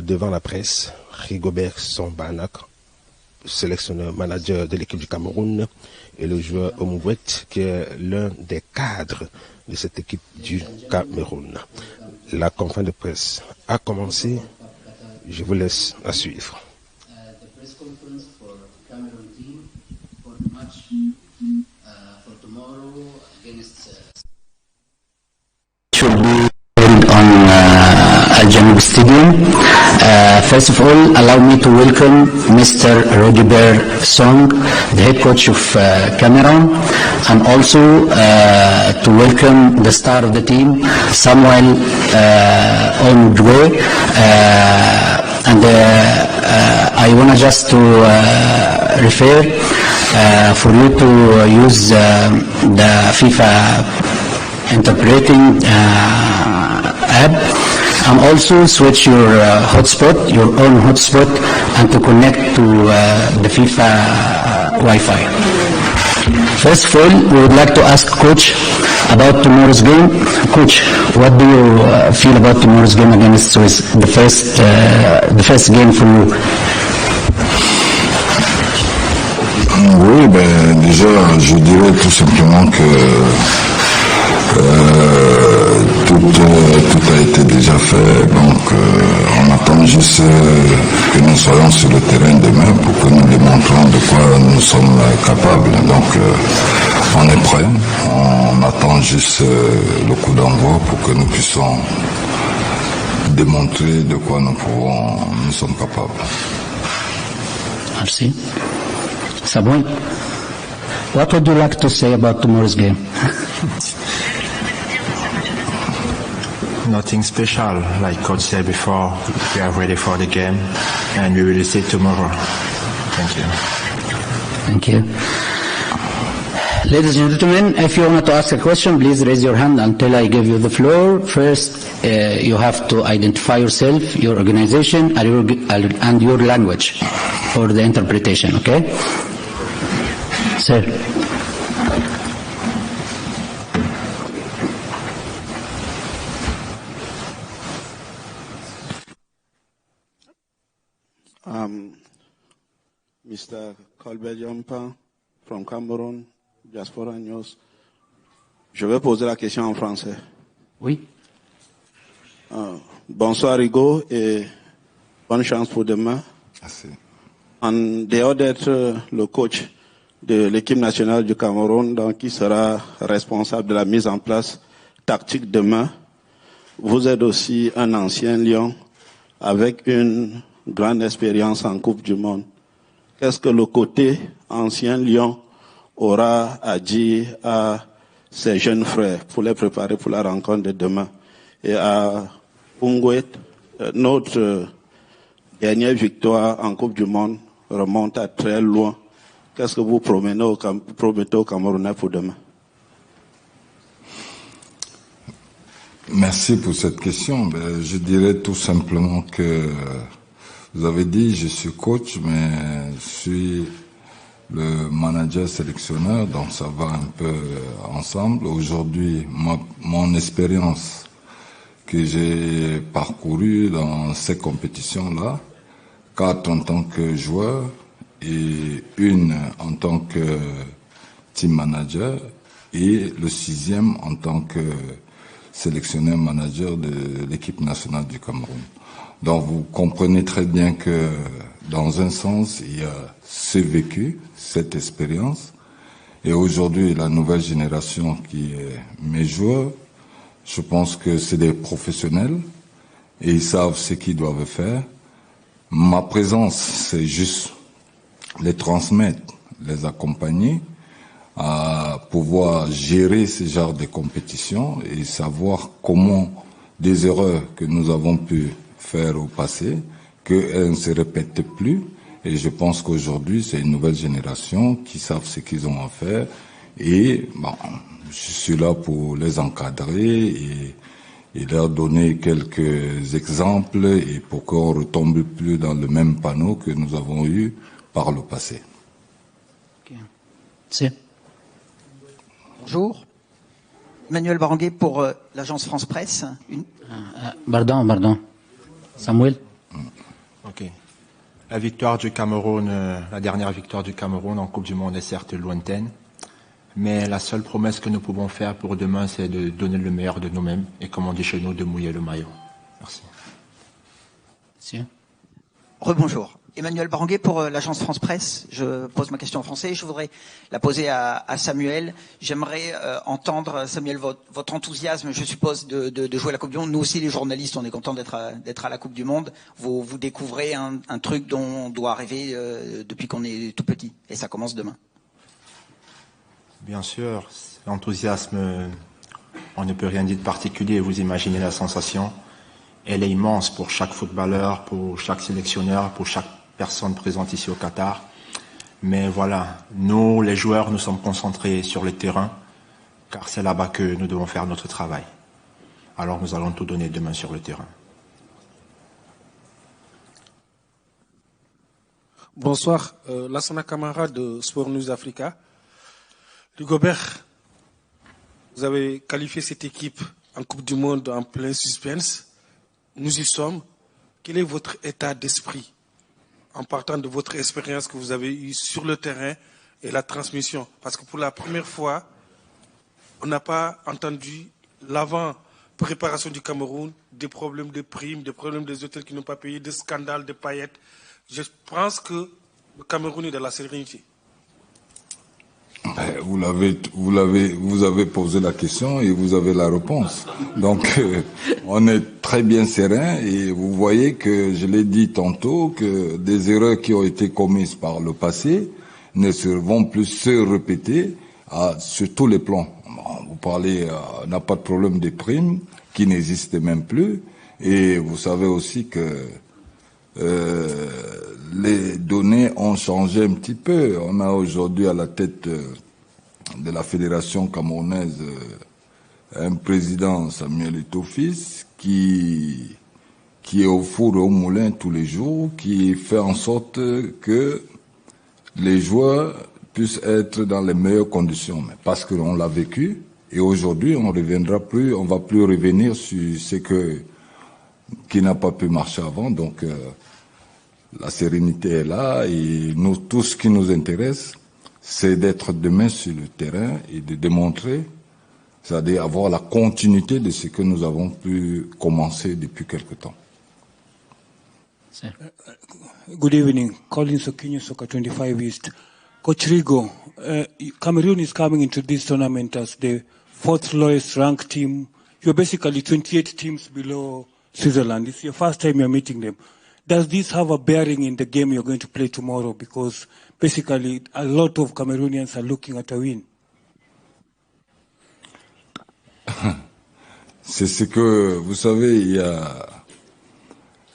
devant la presse Rigobert Sambanac, sélectionneur manager de l'équipe du Cameroun, et le joueur Omoubouet, qui est l'un des cadres de cette équipe du Cameroun. La conférence de presse a commencé. Je vous laisse la suivre. Should be held on Al Janoub Stadium. First of all, allow me to welcome Mr. Rigobert Song, the head coach of Cameroon, and also to welcome the star of the team, Samuel Onjwe. And I want to just to refer for you to use the FIFA interpreting app, and also switch your hotspot, your own hotspot, and to connect to the FIFA Wi-Fi. First of all, we would like to ask Coach about tomorrow's game. Coach, what do you feel about tomorrow's game against Swiss, the first game for you? Oui, ben déjà, je dirais tout simplement que tout a été déjà fait, donc on attend juste que nous soyons sur le terrain demain pour que nous démontrons de quoi nous sommes capables. Donc on est prêt, on attend juste le coup d'envoi pour que nous puissions démontrer de quoi nous sommes capables. Merci. Samuel, what would you like to say about tomorrow's game? Nothing special, like Coach said before. We are ready for the game, and we will see tomorrow. Thank you. Thank you. Ladies and gentlemen, if you want to ask a question, please raise your hand until I give you the floor. First, you have to identify yourself, your organization, and your language for the interpretation, okay? Sir. Mr. Colbert Yompa from Cameroon, Diaspora News. Je vais poser la question en français. Oui. Bonsoir Rigo et bonne chance pour demain. Merci. En dehors d'être le coach de l'équipe nationale du Cameroun, donc qui sera responsable de la mise en place tactique demain, vous êtes aussi un ancien Lion avec une grande expérience en Coupe du Monde. Qu'est-ce que le côté ancien Lion aura à dire à ses jeunes frères pour les préparer pour la rencontre de demain? Et à Ungwet, notre dernière victoire en Coupe du Monde remonte à très loin. Qu'est-ce que vous promettez aux Camerounais pour demain? Merci pour cette question. Je dirais tout simplement que vous avez dit je suis coach, mais je suis le manager sélectionneur, donc ça va un peu ensemble. Aujourd'hui, mon expérience que j'ai parcourue dans ces compétitions-là, 4 en tant que joueur et 1 en tant que team manager et le 6e en tant que sélectionneur manager de l'équipe nationale du Cameroun. Donc vous comprenez très bien que dans un sens, il y a ce vécu, cette expérience, et aujourd'hui la nouvelle génération qui est mes joueurs, je pense que c'est des professionnels et ils savent ce qu'ils doivent faire. Ma présence, c'est juste les transmettre, les accompagner, à pouvoir gérer ce genre de compétitions et savoir comment des erreurs que nous avons pu faire au passé, qu'elles ne se répètent plus. Et je pense qu'aujourd'hui, c'est une nouvelle génération qui savent ce qu'ils ont à faire. Et bon, je suis là pour les encadrer et leur donner quelques exemples et pour qu'on ne retombe plus dans le même panneau que nous avons eu par le passé. Okay. Bonjour. Manuel Baranguet pour l'agence France Presse. Pardon. Samuel. La victoire du Cameroun, la dernière victoire du Cameroun en Coupe du Monde est certes lointaine, mais la seule promesse que nous pouvons faire pour demain, c'est de donner le meilleur de nous-mêmes et, comme on dit chez nous, de mouiller le maillot. Merci. Monsieur. Rebonjour. Emmanuel Baranguet pour l'agence France Presse. Je pose ma question en français. Je voudrais la poser à Samuel. J'aimerais entendre, Samuel, votre enthousiasme, je suppose, de jouer à la Coupe du Monde. Nous aussi, les journalistes, on est contents d'être à la Coupe du Monde. Vous découvrez un truc dont on doit rêver depuis qu'on est tout petit. Et ça commence demain. Bien sûr, l'enthousiasme, on ne peut rien dire de particulier. Vous imaginez la sensation. Elle est immense pour chaque footballeur, pour chaque sélectionneur, pour chaque personne présente ici au Qatar. Mais voilà, nous, les joueurs, nous sommes concentrés sur le terrain, car c'est là-bas que nous devons faire notre travail. Alors nous allons tout donner demain sur le terrain. Bonsoir, Lassana Camara de Sport News Africa. Rigobert, vous avez qualifié cette équipe en Coupe du Monde en plein suspense. Nous y sommes. Quel est votre état d'esprit en partant de votre expérience que vous avez eue sur le terrain et la transmission? Parce que pour la première fois, on n'a pas entendu l'avant-préparation du Cameroun, des problèmes de primes, des problèmes des hôtels qui n'ont pas payé, des scandales, des paillettes. Je pense que le Cameroun est dans la sérénité. Vous avez posé la question et vous avez la réponse. Donc, on est très bien serein et vous voyez que, je l'ai dit tantôt, que des erreurs qui ont été commises par le passé ne vont plus se répéter sur tous les plans. Vous parlez, on n'a pas de problème des primes qui n'existent même plus, et vous savez aussi que les données ont changé un petit peu. On a aujourd'hui à la tête de la fédération camerounaise un président, Samuel Eto'o-Fils, qui est au four et au moulin tous les jours, qui fait en sorte que les joueurs puissent être dans les meilleures conditions. Mais parce que l'on l'a vécu, et aujourd'hui on va plus revenir sur ce qui n'a pas pu marcher avant. Donc la sérénité est là, et nous, tout ce qui nous intéresse, c'est d'être demain sur le terrain et de démontrer, c'est-à-dire avoir la continuité de ce que nous avons pu commencer depuis quelque temps. Good evening. Colin Sokinyo, Soccer 25 East. Coach Rigo, Cameroon is coming into this tournament as the fourth lowest ranked team. You're basically 28 teams below Switzerland. It's your first time you're meeting them. Does this have a bearing in the game you're going to play tomorrow? Because basically a lot of Cameroonians are looking at a win. C'est ce que, vous savez, il y a...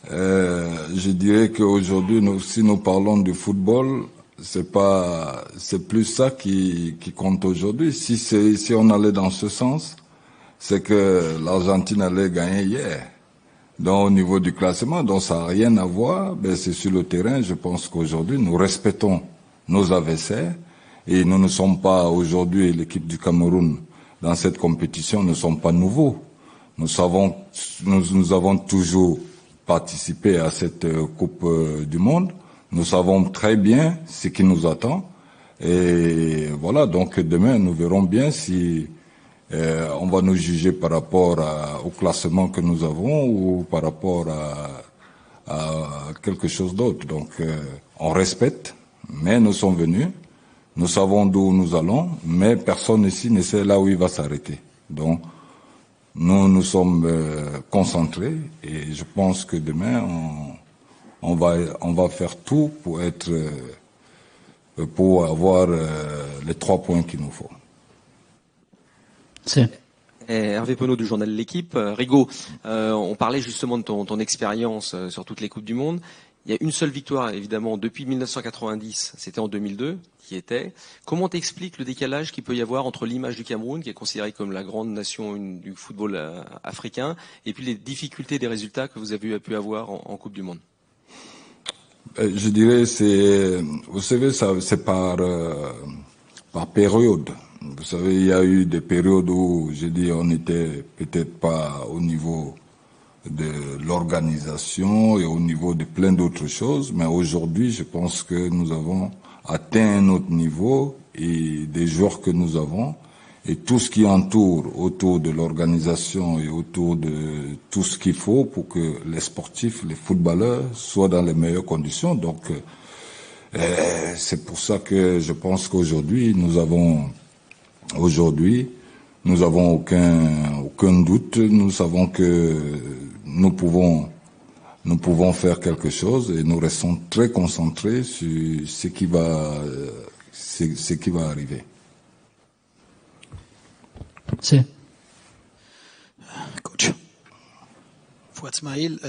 je dirais qu'aujourd'hui, si nous parlons du football, c'est plus ça qui compte aujourd'hui. Si on allait dans ce sens, c'est que l'Argentine allait gagner hier. Donc, au niveau du classement, donc ça n'a rien à voir. Ben, c'est sur le terrain. Je pense qu'aujourd'hui, nous respectons nos adversaires et nous ne sommes pas aujourd'hui, l'équipe du Cameroun, dans cette compétition, ne sommes pas nouveaux. Nous avons toujours participé à cette Coupe du Monde. Nous savons très bien ce qui nous attend. Et voilà, donc demain, nous verrons bien si on va nous juger par rapport au classement que nous avons ou par rapport à quelque chose d'autre. Donc, on respecte, mais nous sommes venus. Nous savons d'où nous allons, mais personne ici ne sait là où il va s'arrêter. Donc, nous sommes concentrés et je pense que demain, on va faire tout pour avoir les 3 points qu'il nous faut. Hervé Penaud du journal L'Équipe. Rigo, on parlait justement de ton expérience sur toutes les Coupes du Monde. Il y a une seule victoire, évidemment, depuis 1990, c'était en 2002, qui était. Comment t'expliques le décalage qu'il peut y avoir entre l'image du Cameroun, qui est considérée comme la grande nation du football africain, et puis les difficultés des résultats que vous avez pu avoir en Coupe du Monde? Je dirais, vous savez, c'est par période. Vous savez, il y a eu des périodes où, je dis, on n'était peut-être pas au niveau de l'organisation et au niveau de plein d'autres choses. Mais aujourd'hui, je pense que nous avons atteint un autre niveau et des joueurs que nous avons et tout ce qui entoure autour de l'organisation et autour de tout ce qu'il faut pour que les sportifs, les footballeurs soient dans les meilleures conditions. Donc, c'est pour ça que je pense qu'aujourd'hui, nous avons aucun doute. Nous savons que nous pouvons faire quelque chose et nous restons très concentrés sur ce qui va arriver. C'est. Coach. Fouad Smaïl,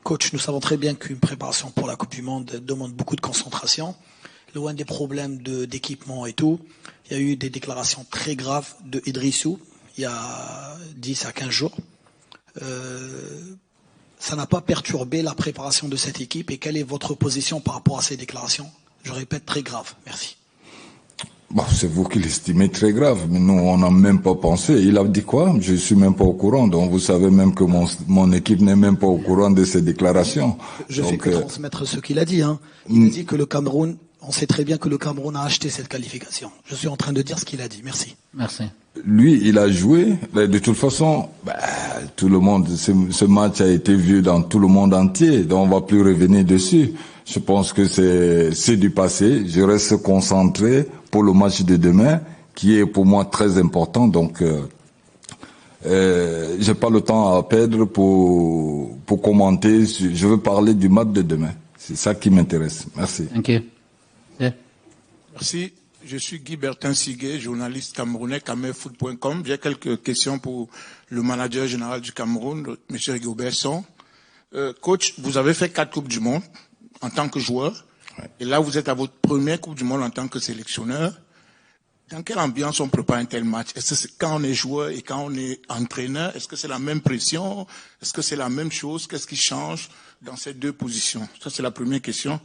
coach, nous savons très bien qu'une préparation pour la Coupe du Monde demande beaucoup de concentration. Loin des problèmes d'équipement et tout, il y a eu des déclarations très graves de Idrissou il y a 10 à 15 jours. Ça n'a pas perturbé la préparation de cette équipe et quelle est votre position par rapport à ces déclarations? Je répète, très graves. Merci. Bon, c'est vous qui l'estimez très grave, mais nous, on n'a même pas pensé. Il a dit quoi? Je suis même pas au courant. Donc, vous savez même que mon équipe n'est même pas au courant de ces déclarations. Je fais que transmettre ce qu'il a dit. Hein. Il a dit que le Cameroun, on sait très bien que le Cameroun a acheté cette qualification. Je suis en train de dire ce qu'il a dit. Merci. Merci. Lui, il a joué. De toute façon, tout le monde, ce match a été vu dans tout le monde entier. Donc, on va plus revenir dessus. Je pense que c'est du passé. Je reste concentré pour le match de demain, qui est pour moi très important. Donc, j'ai pas le temps à perdre pour commenter. Je veux parler du match de demain. C'est ça qui m'intéresse. Merci. Thank you. Yeah. Merci. Je suis Guy Bertin Siguet, journaliste camerounais, camerfoot.com. J'ai quelques questions pour le manager général du Cameroun, M. Rigobert Song. Coach, vous avez fait 4 Coupes du Monde en tant que joueur. Ouais. Et là, vous êtes à votre première Coupe du Monde en tant que sélectionneur. Dans quelle ambiance on prépare un tel match? Est-ce que c'est quand on est joueur et quand on est entraîneur? Est-ce que c'est la même pression? Est-ce que c'est la même chose? Qu'est-ce qui change dans ces deux positions? Ça, c'est la première question.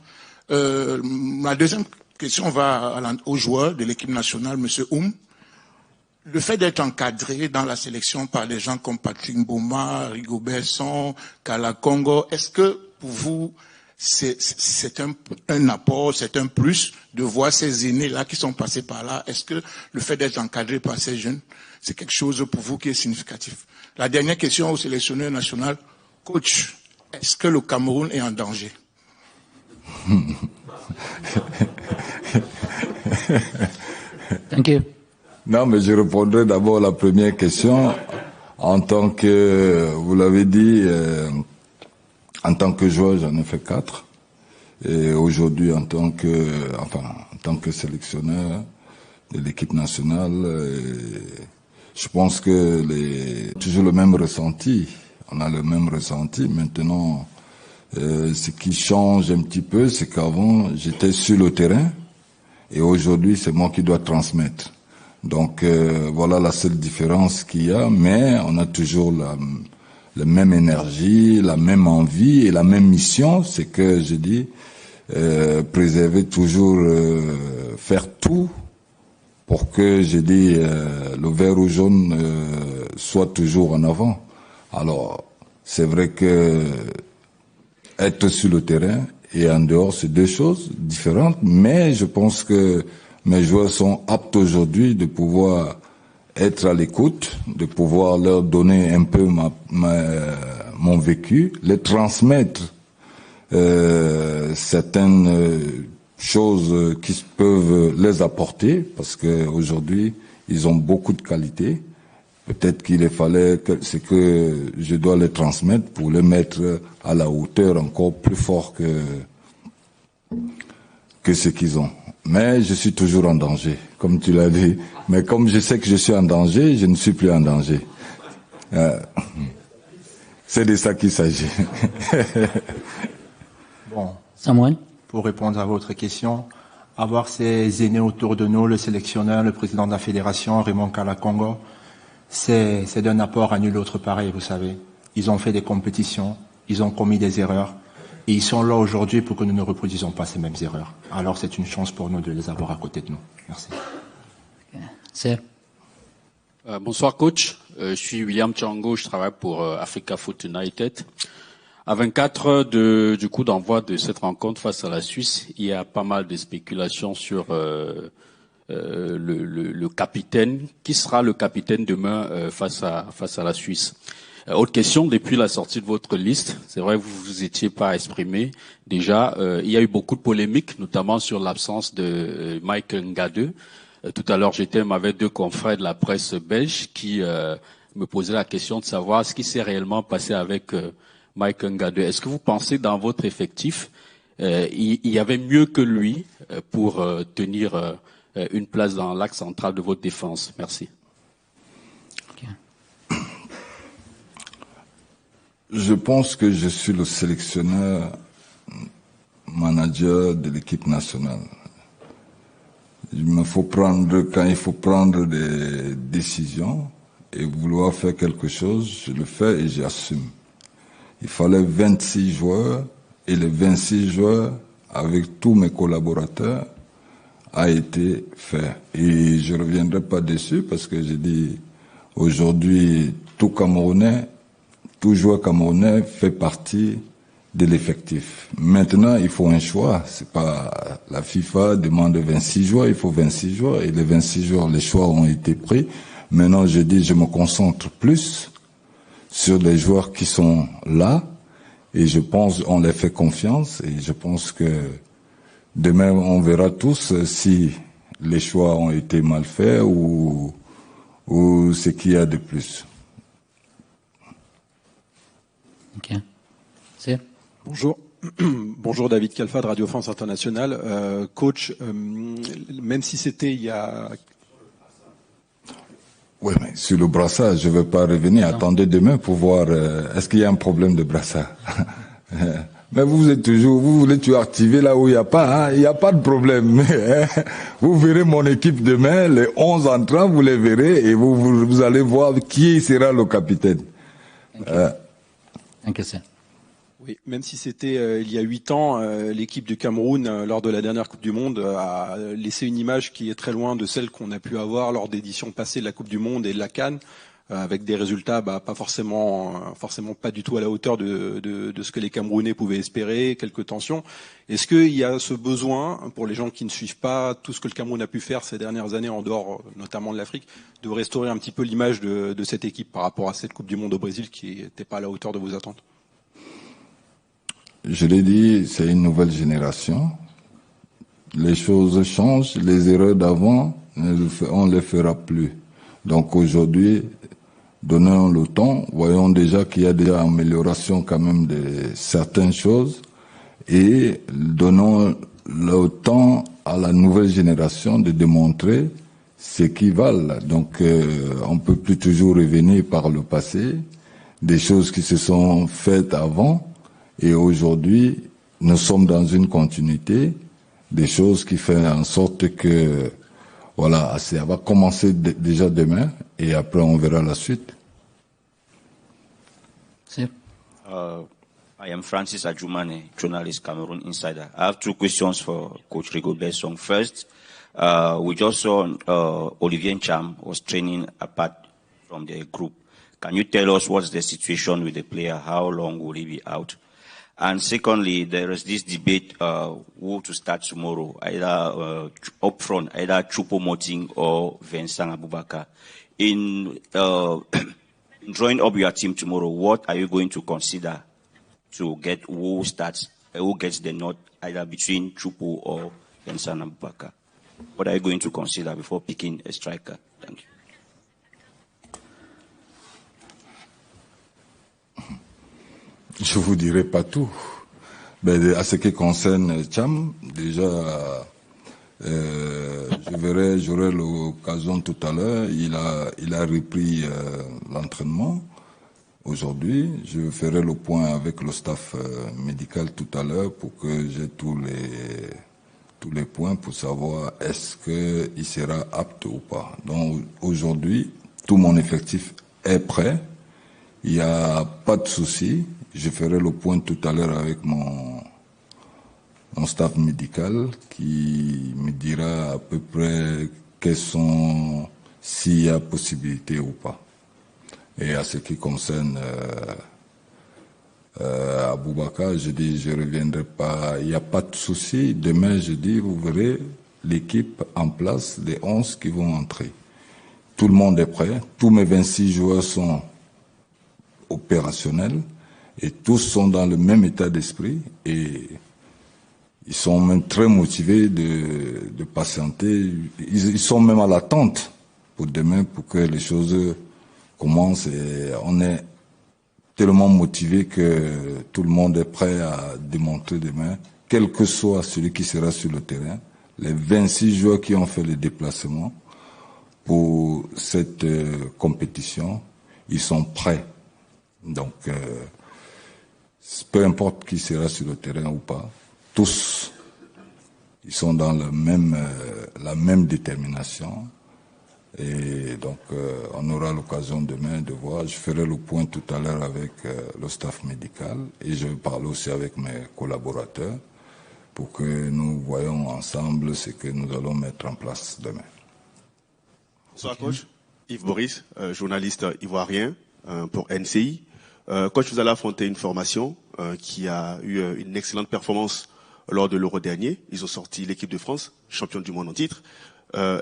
Ma deuxième question va au joueur de l'équipe nationale, M. Oum. Le fait d'être encadré dans la sélection par des gens comme Patrick Mboma, Rigobert Song, Kala Congo, est-ce que pour vous, c'est un apport, c'est un plus de voir ces aînés-là qui sont passés par là? Est-ce que le fait d'être encadré par ces jeunes, c'est quelque chose pour vous qui est significatif? La dernière question au sélectionneur national, coach, est-ce que le Cameroun est en danger? Thank you. Non, mais je répondrai d'abord à la première question. En tant que, vous l'avez dit, en tant que joueur, j'en ai fait 4. Et aujourd'hui, en tant que sélectionneur de l'équipe nationale, je pense que toujours le même ressenti. On a le même ressenti. Maintenant, ce qui change un petit peu, c'est qu'avant, j'étais sur le terrain et aujourd'hui, c'est moi qui dois transmettre. Donc, voilà la seule différence qu'il y a, mais on a toujours la même énergie, la même envie et la même mission. C'est que, je dis, préserver toujours, faire tout pour que, je dis, le vert ou jaune soit toujours en avant. Alors, c'est vrai que être sur le terrain et en dehors, c'est deux choses différentes, mais je pense que mes joueurs sont aptes aujourd'hui de pouvoir être à l'écoute, de pouvoir leur donner un peu mon vécu, les transmettre certaines choses qui peuvent les apporter, parce que aujourd'hui ils ont beaucoup de qualités. Peut-être qu'il fallait c'est que je dois les transmettre pour les mettre à la hauteur encore plus fort que ce qu'ils ont. Mais je suis toujours en danger, comme tu l'as dit. Mais comme je sais que je suis en danger, je ne suis plus en danger. C'est de ça qu'il s'agit. Bon. Samuel? Pour répondre à votre question, avoir ces aînés autour de nous, le sélectionneur, le président de la fédération, Raymond Kala Congo, c'est d'un apport à nul autre pareil, vous savez. Ils ont fait des compétitions, ils ont commis des erreurs, et ils sont là aujourd'hui pour que nous ne reproduisons pas ces mêmes erreurs. Alors c'est une chance pour nous de les avoir à côté de nous. Merci. Serre. Bonsoir coach. Je suis William Tchango, je travaille pour Africa Foot United. À 24 heures du coup d'envoi de cette rencontre face à la Suisse, il y a pas mal de spéculations sur le capitaine. Qui sera le capitaine demain face à la Suisse? Autre question, depuis la sortie de votre liste, c'est vrai que vous vous étiez pas exprimé. Déjà, il y a eu beaucoup de polémiques, notamment sur l'absence de Mike Ngade. Tout à l'heure, j'étais avec deux confrères de la presse belge qui me posaient la question de savoir ce qui s'est réellement passé avec Mike Ngade. Est-ce que vous pensez dans votre effectif, il y avait mieux que lui pour tenir une place dans l'axe central de votre défense? Merci. Je pense que je suis le sélectionneur manager de l'équipe nationale. Quand il faut prendre des décisions et vouloir faire quelque chose, je le fais et j'assume. Il fallait 26 joueurs et les 26 joueurs, avec tous mes collaborateurs, a été fait. Et je ne reviendrai pas dessus parce que j'ai dit aujourd'hui, tout joueur camerounais fait partie de l'effectif. Maintenant, il faut un choix. C'est pas la FIFA demande 26 joueurs, il faut 26 joueurs et les 26 joueurs, les choix ont été pris. Maintenant, je dis, je me concentre plus sur les joueurs qui sont là et je pense on les fait confiance et je pense que demain on verra tous si les choix ont été mal faits ou ce qu'il y a de plus. Ok. C'est. Bonjour. Bonjour David Kalfa de Radio France Internationale. Coach, même si c'était il y a... Oui, mais sur le brassard, je ne vais pas revenir. Non. Attendez demain pour voir est-ce qu'il y a un problème de brassard. Mais vous voulez toujours activer là où il n'y a pas, hein? Il n'y a pas de problème. Vous verrez mon équipe demain, les 11 entrants, vous les verrez et vous allez voir qui sera le capitaine. Oui, même si c'était il y a 8 ans, l'équipe du Cameroun, lors de la dernière Coupe du Monde, a laissé une image qui est très loin de celle qu'on a pu avoir lors d'éditions passées de la Coupe du Monde et de la CAN, avec des résultats pas forcément pas du tout à la hauteur de ce que les Camerounais pouvaient espérer, quelques tensions. Est-ce qu'il y a ce besoin, pour les gens qui ne suivent pas tout ce que le Cameroun a pu faire ces dernières années en dehors notamment de l'Afrique, de restaurer un petit peu l'image de cette équipe par rapport à cette Coupe du Monde au Brésil qui n'était pas à la hauteur de vos attentes? Je l'ai dit, c'est une nouvelle génération. Les choses changent, les erreurs d'avant, on ne les fera plus. Donc aujourd'hui, donnons le temps, voyons déjà qu'il y a déjà amélioration quand même de certaines choses et donnons le temps à la nouvelle génération de démontrer ce qu'ils valent. Donc on peut plus toujours revenir par le passé, des choses qui se sont faites avant. Et aujourd'hui, nous sommes dans une continuité des choses qui font en sorte que, voilà, ça va commencer déjà demain et après on verra la suite. I am Francis Ajumane, journalist, Cameroon Insider. I have 2 questions for Coach Rigobert Song. First, we just saw Olivier Ncham was training apart from the group. Can you tell us what's the situation with the player? How long will he be out? And secondly, there is this debate who to start tomorrow, either up front, either Choupo-Moting or Vincent Aboubakar. In drawing up your team tomorrow, what are you going to consider to get who starts, who gets the nod, either between Choupo or Vincent Aboubakar? What are you going to consider before picking a striker? Thank you. Je vous dirai pas tout. Mais à ce qui concerne Cham, déjà, j'aurai l'occasion tout à l'heure. Il a repris l'entraînement aujourd'hui. Je ferai le point avec le staff médical tout à l'heure pour que j'ai tous les points pour savoir est-ce qu'il sera apte ou pas. Donc aujourd'hui, tout mon effectif est prêt. Il n'y a pas de souci. Je ferai le point tout à l'heure avec mon staff médical qui me dira à peu près s'il y a possibilité ou pas. Et à ce qui concerne Aboubakar, je dis, je reviendrai pas, il n'y a pas de souci. Demain, je dis, vous verrez l'équipe en place, les 11 qui vont entrer. Tout le monde est prêt, tous mes 26 joueurs sont opérationnels et tous sont dans le même état d'esprit et ils sont même très motivés de patienter. Ils sont même à l'attente pour demain pour que les choses commencent et on est tellement motivé que tout le monde est prêt à démontrer demain, quel que soit celui qui sera sur le terrain, les 26 joueurs qui ont fait le déplacement pour cette compétition, ils sont prêts. Donc, peu importe qui sera sur le terrain ou pas, tous, ils sont dans la même détermination. Et donc, on aura l'occasion demain de voir. Je ferai le point tout à l'heure avec le staff médical et je vais parler aussi avec mes collaborateurs pour que nous voyons ensemble ce que nous allons mettre en place demain. Bonsoir, coach. Yves Boris, journaliste ivoirien pour NCI. Coach, vous allez affronter une formation qui a eu une excellente performance lors de l'Euro dernier. Ils ont sorti l'équipe de France, championne du monde en titre.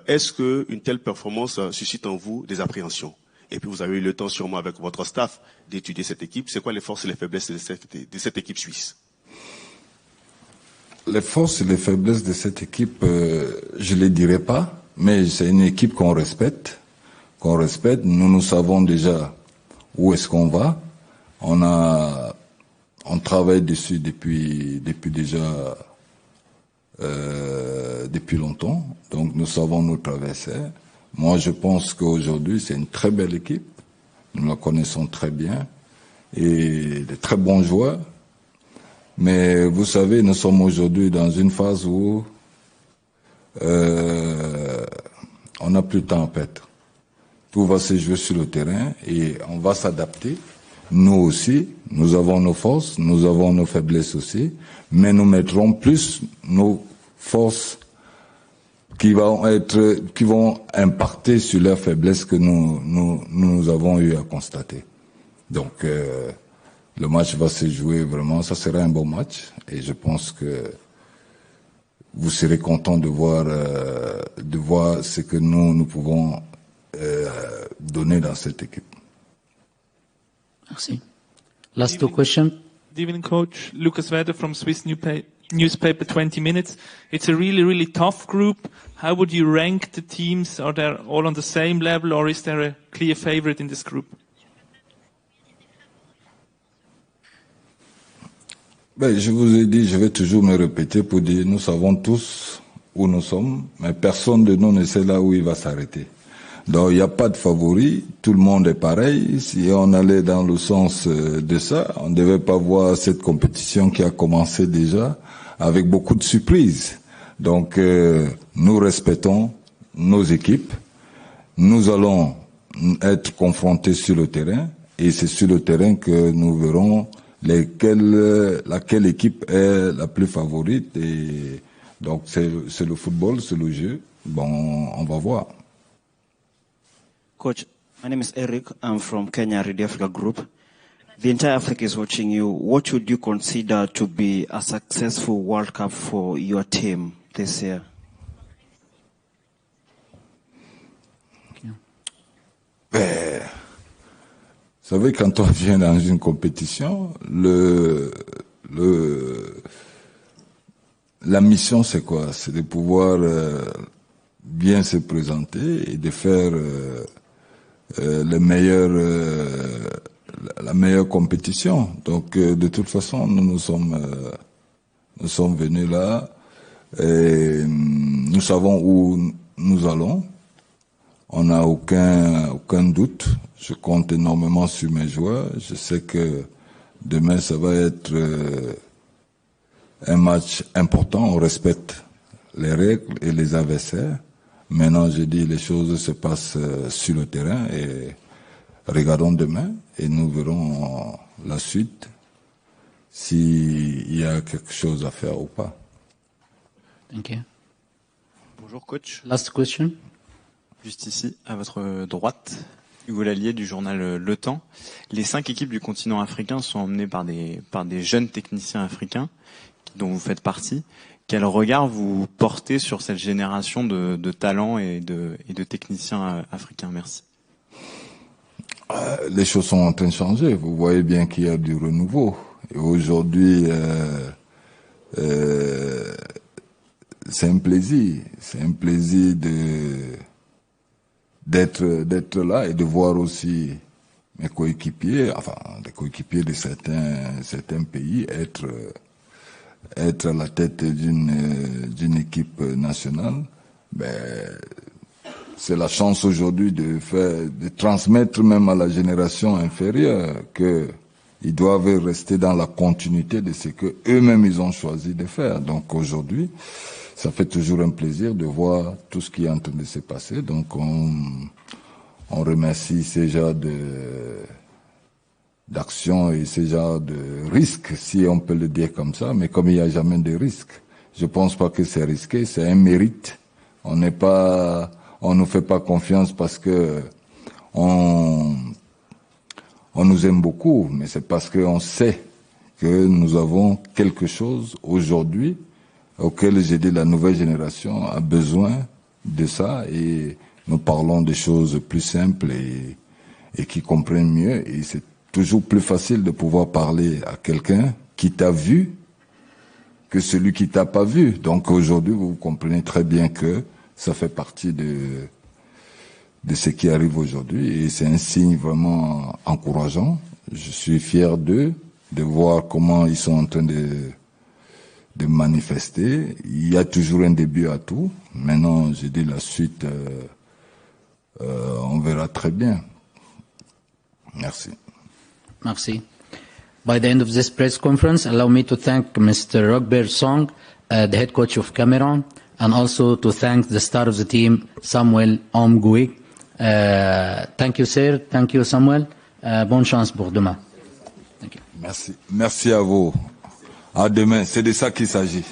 Est-ce qu'une telle performance suscite en vous des appréhensions? Et puis vous avez eu le temps sûrement avec votre staff d'étudier cette équipe. C'est quoi les forces et les faiblesses de cette équipe suisse? Les forces et les faiblesses de cette équipe, je ne les dirai pas, mais c'est une équipe qu'on respecte. Nous savons déjà où est-ce qu'on va. On travaille dessus depuis longtemps. Donc nous savons nous traverser. Moi, je pense qu'aujourd'hui, c'est une très belle équipe. Nous la connaissons très bien et de très bons joueurs. Mais vous savez, nous sommes aujourd'hui dans une phase où on n'a plus de temps à perdre. Tout va se jouer sur le terrain et on va s'adapter. Nous aussi, nous avons nos forces, nous avons nos faiblesses aussi, mais nous mettrons plus nos forces qui vont impacter sur leurs faiblesses que nous avons eu à constater. Donc, le match va se jouer vraiment, ça sera un bon match et je pense que vous serez contents de voir ce que nous pouvons donner dans cette équipe. Merci. Last two questions. Good evening, Coach. Lucas Werder from Swiss newspaper 20 Minutes. It's a really, really tough group. How would you rank the teams? Are they all on the same level or is there a clear favorite in this group? Je vous ai dit, je vais toujours me répéter pour dire, nous savons tous où nous sommes, mais personne de nous ne sait là où il va s'arrêter. Donc il n'y a pas de favori, tout le monde est pareil. Si on allait dans le sens de ça, on ne devait pas voir cette compétition qui a commencé déjà avec beaucoup de surprises. Donc nous respectons nos équipes, nous allons être confrontés sur le terrain et c'est sur le terrain que nous verrons laquelle équipe est la plus favorite. Et donc c'est le football, c'est le jeu. Bon, on va voir. Coach, my name is Eric. I'm from Kenya Radio Africa Group. The entire Africa is watching you. What would you consider to be a successful World Cup for your team this year? Vous savez, quand on vient dans une compétition, la mission c'est quoi? C'est de pouvoir bien se présenter et de faire la meilleure compétition. Donc de toute façon, nous sommes venus là et nous savons où nous allons. On n'a aucun doute. Je compte énormément sur mes joueurs. Je sais que demain ça va être un match important. On respecte les règles et les adversaires. Maintenant, je dis, les choses se passent sur le terrain et regardons demain et nous verrons la suite s'il y a quelque chose à faire ou pas. Thank you. Bonjour coach. Last question. Juste ici, à votre droite. Hugo Lallier du journal Le Temps. Les 5 équipes du continent africain sont emmenées par des jeunes techniciens africains dont vous faites partie. Quel regard vous portez sur cette génération de talents et de techniciens africains? Merci. Les choses sont en train de changer. Vous voyez bien qu'il y a du renouveau. Et aujourd'hui, c'est un plaisir. C'est un plaisir d'être là et de voir aussi mes coéquipiers, enfin les coéquipiers de certains pays être à la tête d'une équipe nationale. C'est la chance aujourd'hui de transmettre même à la génération inférieure que ils doivent rester dans la continuité de ce que eux-mêmes ils ont choisi de faire. Donc aujourd'hui, ça fait toujours un plaisir de voir tout ce qui est en train de se passer. Donc on remercie ces genres d'action et ces genres de risques, si on peut le dire comme ça. Mais comme il n'y a jamais de risque, je pense pas que c'est risqué, c'est un mérite. On ne nous fait pas confiance parce que on nous aime beaucoup, mais c'est parce qu'on sait que nous avons quelque chose aujourd'hui auquel j'ai dit la nouvelle génération a besoin de ça, et nous parlons des choses plus simples et qui comprennent mieux, et c'est toujours plus facile de pouvoir parler à quelqu'un qui t'a vu que celui qui t'a pas vu. Donc aujourd'hui, vous comprenez très bien que ça fait partie de ce qui arrive aujourd'hui, et c'est un signe vraiment encourageant. Je suis fier d'eux, de voir comment ils sont en train de manifester. Il y a toujours un début à tout. Maintenant, je dis la suite, on verra très bien. Merci. Merci. By the end of this press conference, allow me to thank Mr. Rogbert Song, the head coach of Cameroon, and also to thank the star of the team, Samuel Omgui. Thank you, sir. Thank you, Samuel. Bonne chance pour demain. Thank you. Merci. Merci à vous. À demain. C'est de ça qu'il s'agit.